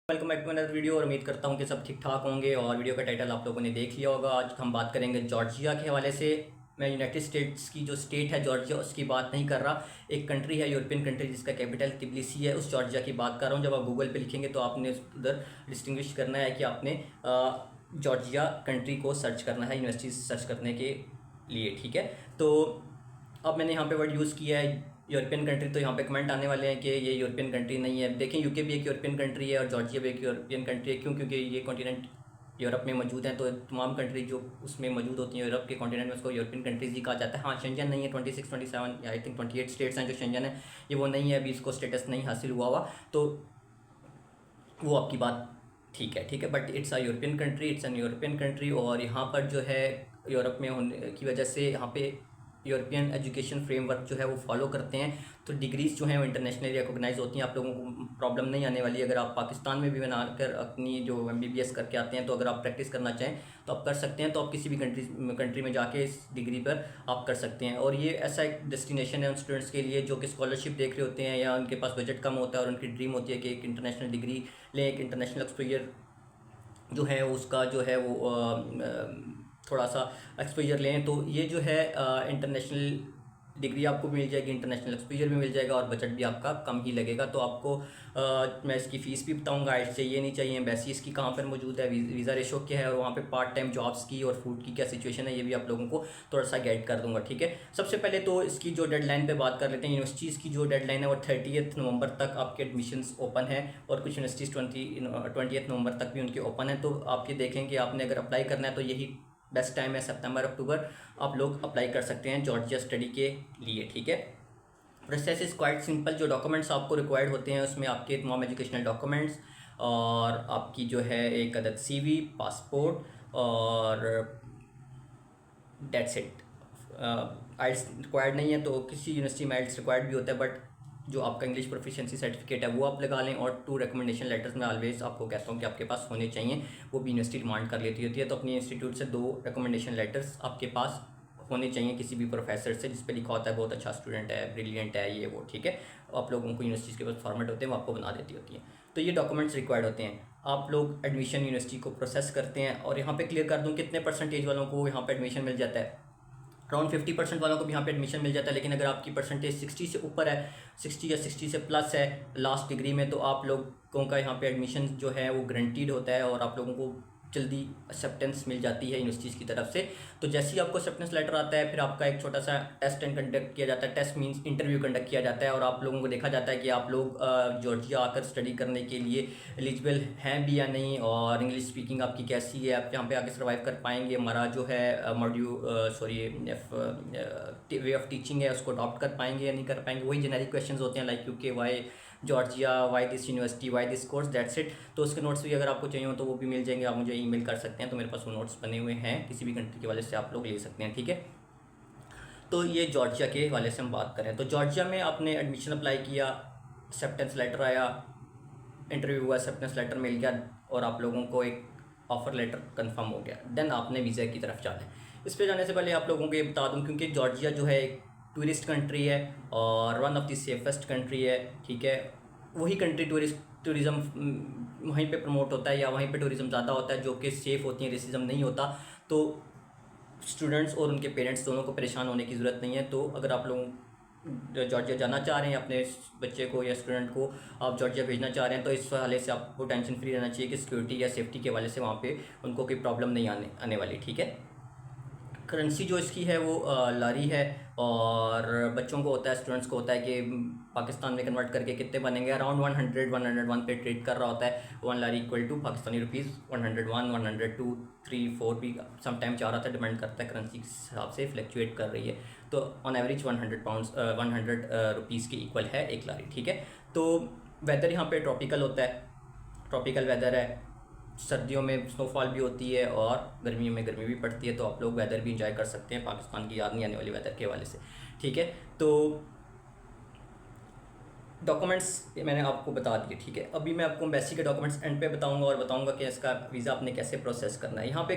Welcome back to another video और उम्मीद करता हूँ कि सब ठीक ठाक होंगे। और वीडियो का टाइटल आप लोगों ने देख लिया होगा। आज हम बात करेंगे जॉर्जिया के हवाले से। मैं यूनाइटेड स्टेट्स की जो स्टेट है जॉर्जिया उसकी बात नहीं कर रहा। एक कंट्री है, यूरोपियन कंट्री, जिसका कैपिटल तिबिलिसी है, उस जॉर्जिया की बात कर रहा हूँ। जब आप गूगल पे लिखेंगे तो आपने उधर डिस्टिंग्विश करना है कि आपने जॉर्जिया कंट्री को सर्च करना है यूनिवर्सिटी सर्च करने के लिए, ठीक है। तो अब मैंने यहाँ पे वर्ड यूज़ किया है यूरोपियन कंट्री, तो यहाँ पे कमेंट आने वाले हैं कि ये यूरोपियन कंट्री नहीं है। देखें, यूके भी एक यूरोपियन कंट्री है और जॉर्जिया भी एक यूरोपियन कंट्री है। क्यों? क्योंकि ये कॉन्टिनेंट यूरोप में मौजूद हैं, तो तमाम कंट्री जो उसमें मौजूद होती हैं यूरोप के कॉन्टिनेंट में, उसको यूरोपियन कंट्रीज़ ही कहा जाता है। हाँ, शेंजन नहीं है, 26, 27 या आई थिंक 28 स्टेट्स हैं जो शेंजन है, ये वो नहीं है, अभी इसको स्टेटस नहीं हासिल हुआ, तो वो आपकी बात ठीक है। But it's a European country, it's an European country. और यहाँ पर जो है यूरोप में होने की वजह से यहाँ पे यूरोपियन एजुकेशन फ्रेमवर्क जो है वो फॉलो करते हैं, तो डिग्रीज़ जो हैं वो इंटरनेशनली रिकॉग्नाइज होती हैं। आप लोगों को प्रॉब्लम नहीं आने वाली। अगर आप पाकिस्तान में भी बनाकर अपनी जो MBBS करके आते हैं, तो अगर आप प्रैक्टिस करना चाहें तो आप कर सकते हैं। तो आप किसी भी कंट्री में जाके इस डिग्री पर आप कर सकते हैं। और ये ऐसा एक डेस्टिनेशन है उन स्टूडेंट्स के लिए जो कि स्कॉलरशिप देख रहे होते हैं या उनके पास बजट कम होता है और उनकी ड्रीम होती है कि एक इंटरनेशनल डिग्री लें, एक इंटरनेशनल एक्सपोजर जो है उसका जो है वो थोड़ा सा एक्सपोजर लें। तो ये जो है इंटरनेशनल डिग्री आपको मिल जाएगी, इंटरनेशनल एक्सपोजर भी मिल जाएगा और बजट भी आपका कम ही लगेगा। तो आपको मैं इसकी फ़ीस भी बताऊंगा, आइट चाहिए नहीं चाहिए, एम्बेसी इसकी कहाँ पर मौजूद है, वीज़ा रेशो क्या है, और वहाँ पे पार्ट टाइम जॉब्स की और फूड की क्या सिचुएशन है, ये भी आप लोगों को थोड़ा सा गाइड कर दूंगा, ठीक है। सबसे पहले तो इसकी जो डेडलाइन पे बात कर लेते हैं। यूनिवर्सिटीज़ की जो डेडलाइन है वो 30 नवंबर तक आपके एडमिशन्स ओपन है, और कुछ यूनिवर्सिटीज़ 20 नवंबर तक भी उनके ओपन है। तो आप ये देखें कि आपने अगर अप्लाई करना है तो यही बेस्ट टाइम है, सितंबर अक्टूबर आप लोग अप्लाई कर सकते हैं जॉर्जिया स्टडी के लिए, ठीक है। Process is quite simple. जो डॉक्यूमेंट्स आपको रिक्वायर्ड होते हैं उसमें आपके तमाम एजुकेशनल डॉक्यूमेंट्स और आपकी जो है एक अदद CV, पासपोर्ट और डेट्स इट। आइल्स रिक्वायर्ड नहीं है, तो किसी यूनिवर्सिटी में आइल्स रिक्वायर्ड भी होता है, बट जो आपका इंग्लिश प्रोफिशिएंसी सर्टिफिकेट है वो आप लगा लें। और 2 रिकमेंडेशन लेटर्स में ऑलवेज आपको कहता हूँ कि आपके पास होने चाहिए, वो भी यूनिवर्सिटी डिमांड कर लेती होती है। तो अपनी इंस्टीट्यूट से 2 रिकमेंडेशन लेटर्स आपके पास होने चाहिए किसी भी प्रोफेसर से, जिस पे लिखा होता है बहुत अच्छा स्टूडेंट है, ब्रिलियंट है, ये वो, ठीक है। आप लोगों को यूनिवर्सिटीज़ के पास फॉर्मेट होते हैं वो आपको बना देती होती है। तो ये डॉक्यूमेंट्स रिक्वायर्ड होते हैं। आप लोग एडमिशन यूनिवर्सिटी को प्रोसेस करते हैं। और यहाँ पे क्लियर कर दूँ कितने परसेंटेज वालों को यहाँ पे एडमिशन मिल जाता है। अराउंड 50% वालों को भी यहाँ पे एडमिशन मिल जाता है। लेकिन अगर आपकी परसेंटेज 60 से ऊपर है, 60 या 60 से प्लस है लास्ट डिग्री में, तो आप लोगों का यहाँ पे एडमिशन जो है वो गारंटीड होता है और आप लोगों को जल्दी एक्सेप्टेंस मिल जाती है यूनिवर्सिटीज़ की तरफ से। तो जैसे ही आपको एक्सेप्टेंस लेटर आता है, फिर आपका एक छोटा सा टेस्ट एंड कंडक्ट किया जाता है। टेस्ट मींस इंटरव्यू कंडक्ट किया जाता है और आप लोगों को देखा जाता है कि आप लोग जॉर्जिया आकर स्टडी करने के लिए एलिजिबल हैं भी या नहीं, और इंग्लिश स्पीकिंग आपकी कैसी है, आप यहाँ पे आके सर्वाइव कर पाएंगे, हमारा जो है वे ऑफ टीचिंग है उसको अडॉप्ट कर पाएंगे या नहीं कर पाएंगे। वही जेनेरिक क्वेश्चंस होते हैं, like UK, why Georgia, why this university, why this course, that's it. तो उसके नोट्स भी अगर आपको चाहिए हो तो वो भी मिल जाएंगे, आप मुझे ईमेल कर सकते हैं। तो मेरे पास वो नोट्स बने हुए हैं, किसी भी कंट्री के वाले से आप लोग ले सकते हैं, ठीक है। तो ये जॉर्जिया के वाले से हम बात करें तो जॉर्जिया में आपने एडमिशन अप्लाई किया, एक्सेप्टेंस लेटर आया, इंटरव्यू हुआ, एक्सेप्टेंस लेटर मिल गया और आप लोगों को एक ऑफ़र लेटर कंफर्म हो गया। देन आपने वीज़ा की तरफ जाना है। इस पे जाने से पहले आप लोगों को ये बता दूं, क्योंकि जॉर्जिया जो है एक टूरिस्ट कंट्री है और one of the safest country है, ठीक है। वही कंट्री टूरिज़्म वहीं पे प्रमोट होता है या वहीं पे टूरिज़्म ज़्यादा होता है जो कि सेफ़ होती है, रेसिज्म नहीं होता। तो स्टूडेंट्स और उनके पेरेंट्स दोनों को परेशान होने की ज़रूरत नहीं है। तो अगर आप लोग जॉर्जिया जाना चाह रहे हैं, अपने बच्चे को या स्टूडेंट को आप जॉर्जिया भेजना चाह रहे हैं, तो इस हवाले से आपको टेंशन फ्री रहना चाहिए कि सिक्योरिटी या सेफ्टी के हवाले से वहाँ पे उनको कोई प्रॉब्लम नहीं आने वाली, ठीक है। करेंसी जो इसकी है वो लारी है, और बच्चों को होता है, स्टूडेंट्स को होता है कि पाकिस्तान में कन्वर्ट करके कितने बनेंगे। अराउंड 101 पे ट्रेड कर रहा होता है। 1 लारी इक्वल टू पाकिस्तानी रुपीज़ 101, 102, 3, 4 भी समटाइम जा रहा था, डिपेंड करता है करेंसी के हिसाब से फ्लक्चुएट कर रही है। तो ऑन एवरेज 100 रुपीज़ के इक्वल है 1 लारी, ठीक है। तो वेदर यहाँ पे ट्रॉपिकल होता है, ट्रॉपिकल वेदर है। सर्दियों में स्नोफॉल भी होती है और गर्मियों में गर्मी भी पड़ती है, तो आप लोग वेदर भी इंजॉय कर सकते हैं, पाकिस्तान की याद नहीं आने वाली वेदर के हवाले से, ठीक है। तो डॉक्यूमेंट्स मैंने आपको बता दिए, ठीक है। अभी मैं आपको एम्बेसी के डॉक्यूमेंट्स एंड पे बताऊंगा और बताऊंगा कि इसका वीज़ा आपने कैसे प्रोसेस करना है। यहाँ पे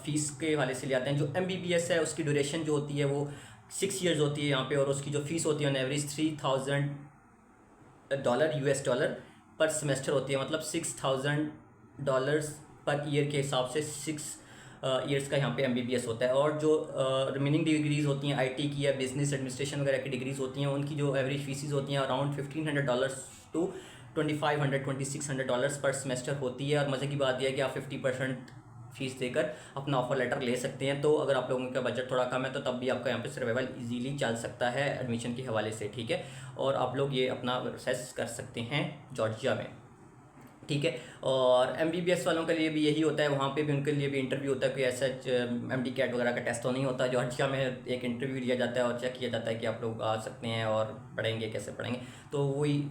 फ़ीस के हवाले से ले आते हैं। जो MBBS है उसकी ड्यूरेशन जो होती है वो 6 ईयर्स होती है यहाँ पे, और उसकी जो फ़ीस होती है ऑन एवरेज $3000 US पर सेमेस्टर होती है, मतलब $6000 पर ईयर के हिसाब से 6 ईयर्स का यहाँ पे MBBS होता है। और जो रिमेनिंग डिग्रीज़ होती हैं IT की या बिजनेस एडमिनिस्ट्रेशन वगैरह की डिग्रीज़ होती हैं, उनकी जो एवरेज फीसिस होती हैं अराउंड $1500 टू $2500 पर सेमेस्टर होती है। और मज़े की बात यह है कि आप 50% फीस देकर अपना ऑफर लेटर ले सकते हैं। तो अगर आप लोगों का बजट थोड़ा कम है तो तब भी आपका यहाँ पे सर्वाइवल इजीली चल सकता है एडमिशन के हवाले से, ठीक है। और आप लोग ये अपना प्रोसेस कर सकते हैं जॉर्जिया में, ठीक है। और MBBS वालों के लिए भी यही होता है, वहाँ पे भी उनके लिए भी इंटरव्यू होता है, कोई ऐसा MD कैट वगैरह का टेस्ट तो नहीं होता। जॉर्जिया में एक इंटरव्यू लिया जाता है और चेक किया जाता है कि आप लोग आ सकते हैं और पढ़ेंगे कैसे पढ़ेंगे। तो वही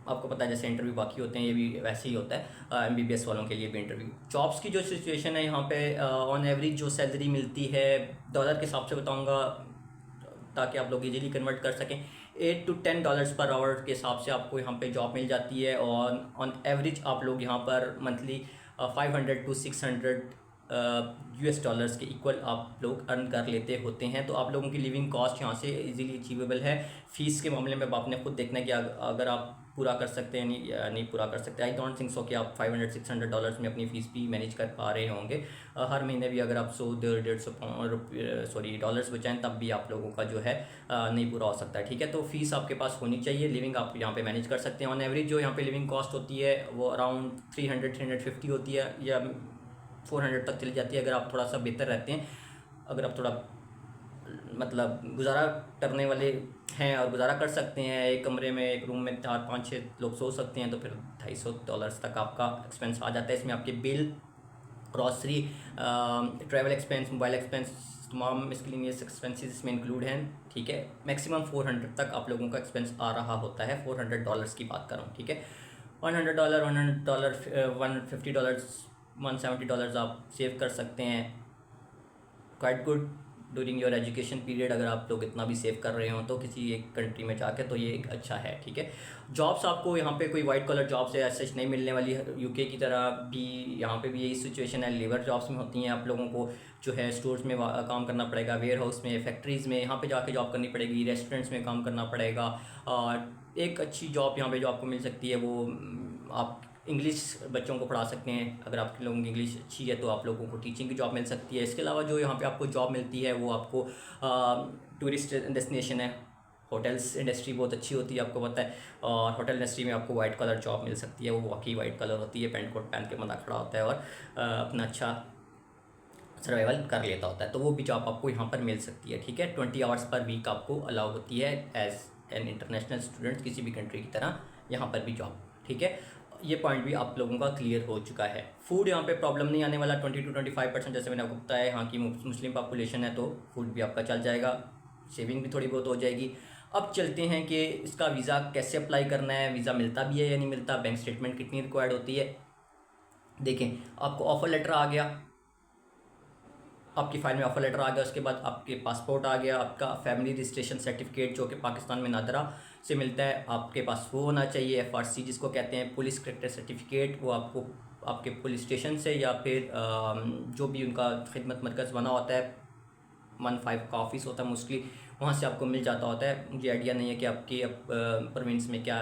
आपको पता है जैसे इंटरव्यू बाकी होते हैं, ये भी वैसे ही होता है MBBS वालों के लिए भी इंटरव्यू। जॉब्स की जो सिचुएशन है यहाँ पे ऑन एवरेज जो सैलरी मिलती है डॉलर के हिसाब से बताऊँगा ताकि आप लोग इजीली कन्वर्ट कर सकें, $8 to $10 पर आवर के हिसाब से आपको यहाँ पे जॉब मिल जाती है। और ऑन एवरेज आप लोग यहाँ पर मंथली 500 to 600 US डॉलर्स के इक्वल आप लोग अर्न कर लेते होते हैं। तो आप लोगों की लिविंग कॉस्ट यहाँ से इजीली अचीवेबल है। फ़ीस के मामले में आपने खुद देखना है कि अगर आप पूरा कर सकते हैं नहीं पूरा कर सकते। आई डोंट थिंक सो कि आप $500-600 में अपनी फ़ीस भी मैनेज कर पा रहे होंगे। हर महीने भी अगर आप 100-150 डॉलर्स बचाएं तब भी आप लोगों का जो है नहीं पूरा हो सकता है, ठीक है। तो फ़ीस आपके पास होनी चाहिए, लिविंग आप यहाँ पे मैनेज कर सकते हैं। ऑन एवरेज जो यहाँ पे लिविंग कॉस्ट होती है वो अराउंड 300-350 होती है या 400 तक चली जाती है अगर आप थोड़ा सा बेहतर रहते हैं। अगर आप थोड़ा मतलब गुजारा करने वाले हैं और गुजारा कर सकते हैं, एक कमरे में एक रूम में 4-5-6 लोग सो सकते हैं, तो फिर $250 तक आपका एक्सपेंस आ जाता है। इसमें आपके bill, grocery, travel expense, mobile expense, तमाम मिसलेनियस एक्सपेंसेस इसमें इंक्लूड हैं, ठीक है। मैक्सिमम 400 तक आप लोगों का एक्सपेंस आ रहा होता है, $400 की बात कर रहा हूँ, ठीक है। $100, $150, $170 आप सेव कर सकते हैं, quite good during your education period. अगर आप लोग इतना भी सेव कर रहे हो तो किसी एक कंट्री में जाके, तो ये एक अच्छा है, ठीक है। जॉब्स आपको यहाँ पे कोई वाइट कॉलर जॉब्स है ऐसे नहीं मिलने वाली है। यूके की तरह भी यहाँ पे भी यही सिचुएशन है, लेबर जॉब्स में होती हैं। आप लोगों को जो है स्टोर्स में काम करना पड़ेगा, वेयर हाउस में, फैक्ट्रीज़ में, यहाँ पे जाके जॉब करनी पड़ेगी, रेस्टोरेंट्स में काम करना पड़ेगा। और एक अच्छी जॉब यहाँ पे जो आपको मिल सकती है वो आप इंग्लिश बच्चों को पढ़ा सकते हैं। अगर आपके लोगों की इंग्लिश अच्छी है तो आप लोगों को टीचिंग की जॉब मिल सकती है। इसके अलावा जो यहाँ पे आपको जॉब मिलती है वो आपको टूरिस्ट डेस्टिनेशन है, होटल्स इंडस्ट्री बहुत अच्छी होती है, आपको पता है। और होटल इंडस्ट्री में आपको वाइट कलर जॉब मिल सकती है, वो वाकई वाइट कलर होती है, पेंट कोट पहन के बंदा खड़ा होता है और अपना अच्छा सर्वाइवल कर लेता होता है। तो वो भी जॉब आपको यहाँ पर मिल सकती है, ठीक है। 20 आवर्स पर वीक आपको अलाउ होती है एज एन इंटरनेशनल स्टूडेंट, किसी भी कंट्री की तरह यहाँ पर भी जॉब, ठीक है। ये पॉइंट भी आप लोगों का क्लियर हो चुका है। फूड यहाँ पे प्रॉब्लम नहीं आने वाला, 20 to 25% जैसे मैंने आपको बताया। यहाँ की मुस्लिम पॉपुलेशन है तो फूड भी आपका चल जाएगा, सेविंग भी थोड़ी बहुत हो जाएगी। अब चलते हैं कि इसका वीज़ा कैसे अप्लाई करना है, वीज़ा मिलता भी है या नहीं मिलता, बैंक स्टेटमेंट कितनी रिक्वायर्ड होती है। देखें, आपको ऑफर लेटर आ गया, आपकी फ़ाइल में ऑफर लेटर आ गया, उसके बाद आपके पासपोर्ट आ गया, आपका फैमिली रजिस्ट्रेशन सर्टिफिकेट जो कि पाकिस्तान में नादरा से मिलता है आपके पास वो होना चाहिए। FRC जिसको कहते हैं, पुलिस करेक्टर सर्टिफिकेट, वो आपको आपके पुलिस स्टेशन से या फिर जो भी उनका खिदमत मरकज़ बना होता है, 1-5 का ऑफिस होता है मोस्टली, वहाँ से आपको मिल जाता होता है। मुझे आइडिया नहीं है कि आपके प्रोविंस में क्या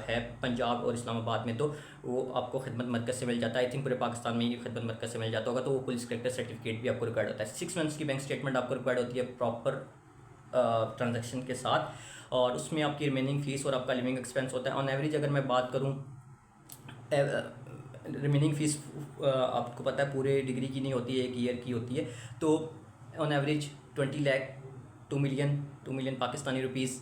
है। पंजाब और इस्लामाबाद में तो वो आपको खिदमत मरकज़ से मिल जाता है। आई थिंक पूरे पाकिस्तान में ही खिदमत मरकज़ से मिल जाता होगा। तो वो पुलिस कलेक्टर सर्टिफिकेट भी आपको रिक्वायर्ड होता है। 6 मंथ्स की बैंक स्टेटमेंट आपको रिक्वायर्ड होती है प्रॉपर ट्रांजेक्शन के साथ, और उसमें आपकी रिमेनिंग फ़ीस और आपका लिविंग एक्सपेंस होता है। ऑन एवरेज अगर मैं बात करूँ, रिमेनिंग फ़ीस आपको पता है पूरे डिग्री की नहीं होती है, 1 ईयर की होती है। तो on average 20 lakh 2 million Pakistani rupees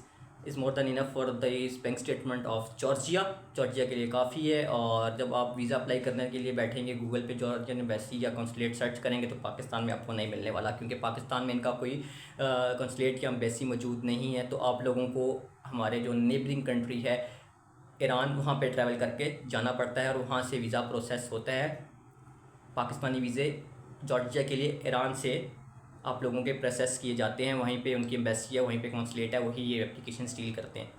is more than enough for the bank statement of Georgia के लिए काफ़ी है। और जब आप वीज़ा अप्लाई करने के लिए बैठेंगे, गूगल पे जॉर्जियन एम्बेसी या कॉन्सुलेट सर्च करेंगे तो पाकिस्तान में आपको नहीं मिलने वाला, क्योंकि पाकिस्तान में इनका कोई कॉन्सुलेट या एम्बेसी मौजूद नहीं है। तो आप लोगों को हमारे जो नेबरिंग कंट्री है ईरान, वहाँ पे ट्रैवल करके जाना पड़ता है और वहाँ से वीज़ा प्रोसेस होता है। पाकिस्तानी वीज़े जॉर्जिया के लिए ईरान से आप लोगों के प्रोसेस किए जाते हैं, वहीं पे उनकी एम्बेसी है, वहीं पे कॉन्सुलेट है, वही ये एप्लीकेशन डील करते हैं।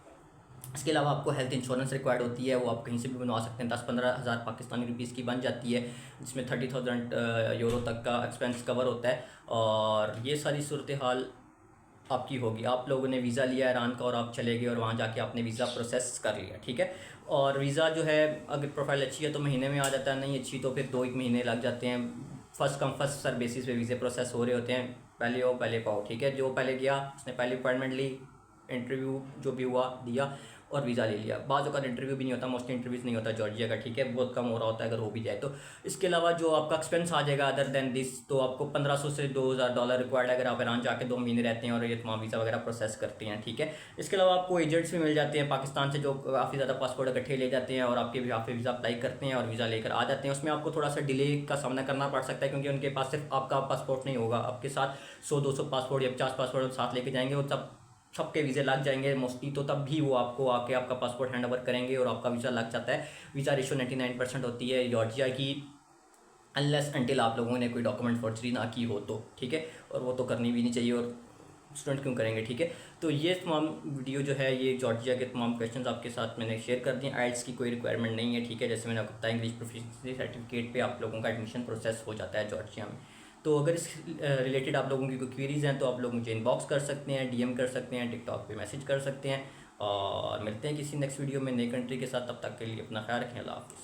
इसके अलावा आपको हेल्थ इंश्योरेंस रिक्वायर्ड होती है, वो आप कहीं से भी बनवा सकते हैं। 10-15 हज़ार पाकिस्तानी रुपीज़ की बन जाती है, जिसमें 30,000 यूरो तक का एक्सपेंस कवर होता है। और ये सारी सूरत हाल आपकी होगी। आप लोगों ने वीज़ा लिया ईरान का और आप चले गए और वहाँ जाके आपने वीज़ा प्रोसेस कर लिया, ठीक है। और वीज़ा जो है अगर प्रोफाइल अच्छी है तो महीने में आ जाता है, नहीं अच्छी तो फिर 2 एक महीने लग जाते हैं। First come first sir basis पे वीज़े प्रोसेस हो रहे होते हैं, पहले आओ पहले पाओ, ठीक है। जो पहले गया उसने पहले अपॉइंटमेंट ली, इंटरव्यू जो भी हुआ दिया और वीज़ा ले लिया। बाज़ का इंटरव्यू भी नहीं होता, मोस्टली इंटरव्यूज़ नहीं होता जॉर्जिया का, ठीक है, बहुत कम हो रहा होता है अगर हो भी जाए तो। इसके अलावा जो आपका एक्सपेंस आ जाएगा अदर देन दिस, तो आपको 1500 से $2000 रिक्वायर्ड है अगर आप ईरान जाके 2 महीने रहते हैं और ये तमाम वीज़ा वगैरह प्रोसेस करते हैं, ठीक है। इसके अलावा आपको एजेंट्स भी मिल जाते हैं पाकिस्तान से जो काफ़ी ज़्यादा पासपोर्ट इकट्ठे ले जाते हैं और आपके यहाँ पे वीज़ा अप्लाई करते हैं और वीज़ा लेकर आ जाते हैं। उसमें आपको थोड़ा सा डिले का सामना करना पड़ सकता है क्योंकि उनके पास सिर्फ आपका पासपोर्ट नहीं होगा, आपके साथ 100-200 पासपोर्ट या 50 पासपोर्ट साथ लेके जाएंगे और तब सबके वीज़े लग जाएंगे मोस्टली, तो तब भी वो आपको आके आपका पासपोर्ट हैंड ओवर करेंगे और आपका वीज़ा लग जाता है। वीज़ा रेशो 99% होती है जॉर्जिया की, अनलेस अनटिल आप लोगों ने कोई डॉक्यूमेंट फॉर्जरी ना की हो तो, ठीक है। और वो तो करनी भी नहीं चाहिए, और स्टूडेंट क्यों करेंगे, ठीक है। तो ये तमाम वीडियो जो है ये जॉर्जिया के तमाम क्वेश्चंस आपके साथ मैंने शेयर कर दिए। आइल्स की कोई रिक्वायरमेंट नहीं है, ठीक है। जैसे मैंने आपको बताया इंग्लिश प्रोफिशिएंसी सर्टिफिकेट पे आप लोगों का एडमिशन प्रोसेस हो जाता है जॉर्जिया में। तो अगर इस रिलेटेड आप लोगों की कोई क्वेरीज़ हैं तो आप लोग मुझे इनबॉक्स कर सकते हैं, डीएम कर सकते हैं, टिकटॉक पे मैसेज कर सकते हैं। और मिलते हैं किसी नेक्स्ट वीडियो में नई कंट्री के साथ, तब तक के लिए अपना ख्याल रखें। अल्लाह हाफ़िज़।